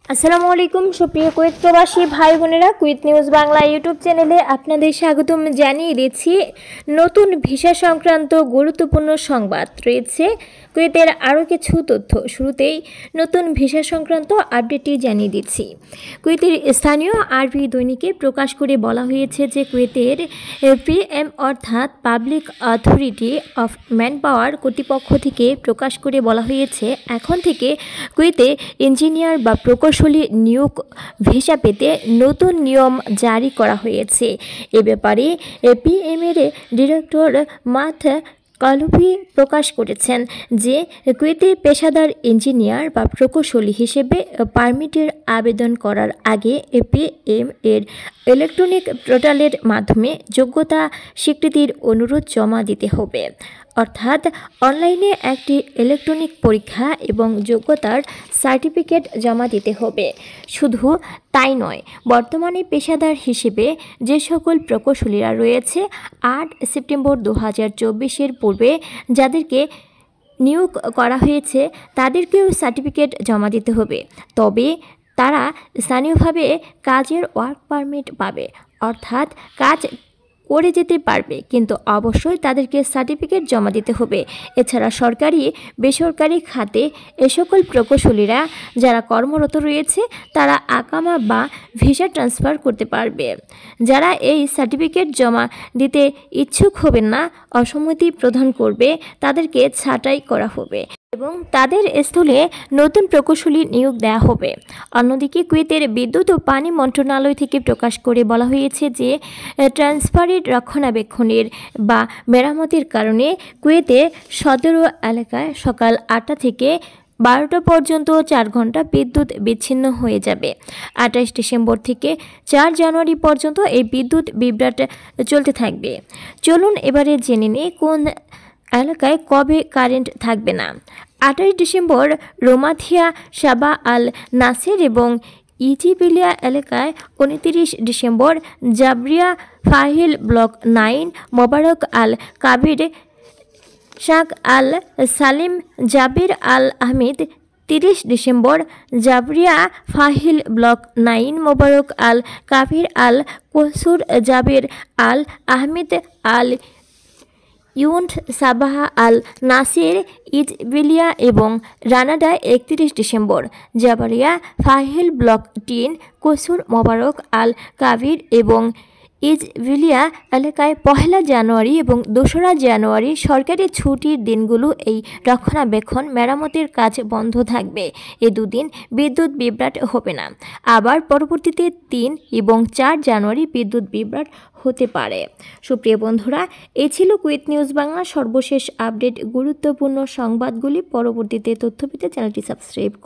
আসসালামু আলাইকুম সুপ্রিয় কুয়েত প্রবাসী ভাই বোনেরা, কুয়েত নিউজ বাংলা ইউটিউব চ্যানেলে আপনাদের স্বাগতম জানিয়ে দিচ্ছি। নতুন ভিসা সংক্রান্ত গুরুত্বপূর্ণ সংবাদ রয়েছে, কুয়েতের আরও কিছু তথ্য। শুরুতেই নতুন ভিসা সংক্রান্ত আপডেটটি জানিয়ে দিচ্ছি। কুয়েতের স্থানীয় আরবি দৈনিকে প্রকাশ করে বলা হয়েছে যে কুয়েতের পিএম অর্থাৎ public authority of man power কর্তৃপক্ষ থেকে প্রকাশ করে বলা হয়েছে এখন থেকে কুয়েতে ইঞ্জিনিয়ার বা প্রকৌশলী নিয়োগ ভিসা পেতে নতুন নিয়ম জারি করা হয়েছে। এ ব্যাপারে পিএমের ডিরেক্টর মাথ কালুভি প্রকাশ করেছেন যে কুয়েতে পেশাদার ইঞ্জিনিয়ার বা প্রকৌশলী হিসেবে পারমিটের আবেদন করার আগে পিএম এর ইলেকট্রনিক পোর্টালের মাধ্যমে যোগ্যতা স্বীকৃতির অনুরোধ জমা দিতে হবে। অর্থাৎ অনলাইনে একটি ইলেকট্রনিক পরীক্ষা এবং যোগ্যতার সার্টিফিকেট জমা দিতে হবে। শুধু তাই নয়, বর্তমানে পেশাদার হিসেবে যে সকল প্রকৌশলীরা রয়েছে 8 সেপ্টেম্বর 2024-এর পূর্বে যাদেরকে নিয়োগ করা হয়েছে তাদেরকেও সার্টিফিকেট জমা দিতে হবে। তবে তারা স্থানীয়ভাবে কাজের ওয়ার্ক পারমিট পাবে, অর্থাৎ কাজ করে যেতে পারবে, কিন্তু অবশ্যই তাদেরকে সার্টিফিকেট জমা দিতে হবে। এছাড়া সরকারি বেসরকারি খাতে এ সকল প্রকৌশলীরা যারা কর্মরত রয়েছে তারা আকামা বা ভিসা ট্রান্সফার করতে পারবে। যারা এই সার্টিফিকেট জমা দিতে ইচ্ছুক হবেন না, অসম্মতি প্রদান করবে, তাদেরকে ছাঁটাই করা হবে এবং তাদের স্থলে নতুন প্রকৌশলী নিয়োগ দেওয়া হবে। অন্যদিকে কুয়েতের বিদ্যুৎ ও পানি মন্ত্রণালয় থেকে প্রকাশ করে বলা হয়েছে যে ট্রান্সফারের রক্ষণাবেক্ষণের বা মেরামতের কারণে কুয়েতে 17 এলাকায় সকাল 8টা থেকে 12টা পর্যন্ত 4 ঘন্টা বিদ্যুৎ বিচ্ছিন্ন হয়ে যাবে। 28 ডিসেম্বর থেকে 4 জানুয়ারি পর্যন্ত এই বিদ্যুৎ বিভ্রাট চলতে থাকবে। চলুন এবারে জেনে নিই কোন এলাকায় কবে কারেন্ট থাকবে না। 28 ডিসেম্বর রোমাথিয়া, সাবা আল নাসির এবং ইজিবিলিয়া এলাকায়, 29 ডিসেম্বর জাবরিয়া, ফাহিল ব্লক 9, মোবারক আল কাবির, শাক আল সালিম, জাবির আল আহমেদ, 30 ডিসেম্বর জাবরিয়া, ফাহিল ব্লক 9, মোবারক আল কাবির আল কসুর, জাবির আল আহমেদ আল ইউন্ট, সাবাহ আল নাসির, ইজবিলিয়া এবং রানাডা। 31 ডিসেম্বর জাবারিয়া, ফাহিল ব্লক 10, কসুর, মোবারক আল কাবির এবং ইজবিলিয়া এলাকায় 1 জানুয়ারি এবং 2রা জানুয়ারি সরকারি ছুটির দিনগুলো এই রক্ষণাবেক্ষণ মেরামতের কাজ বন্ধ থাকবে। এই দুদিন বিদ্যুৎ বিভ্রাট হবে না। আবার পরবর্তীতে 3 এবং 4 জানুয়ারি বিদ্যুৎ বিভ্রাট হতে পারে। সুপ্রিয় বন্ধুরা, এই ছিল কুয়েত নিউজ বাংলা সর্বশেষ আপডেট, গুরুত্বপূর্ণ সংবাদগুলি। পরবর্তীতে তথ্য পেতে চ্যানেলটি সাবস্ক্রাইব করুন।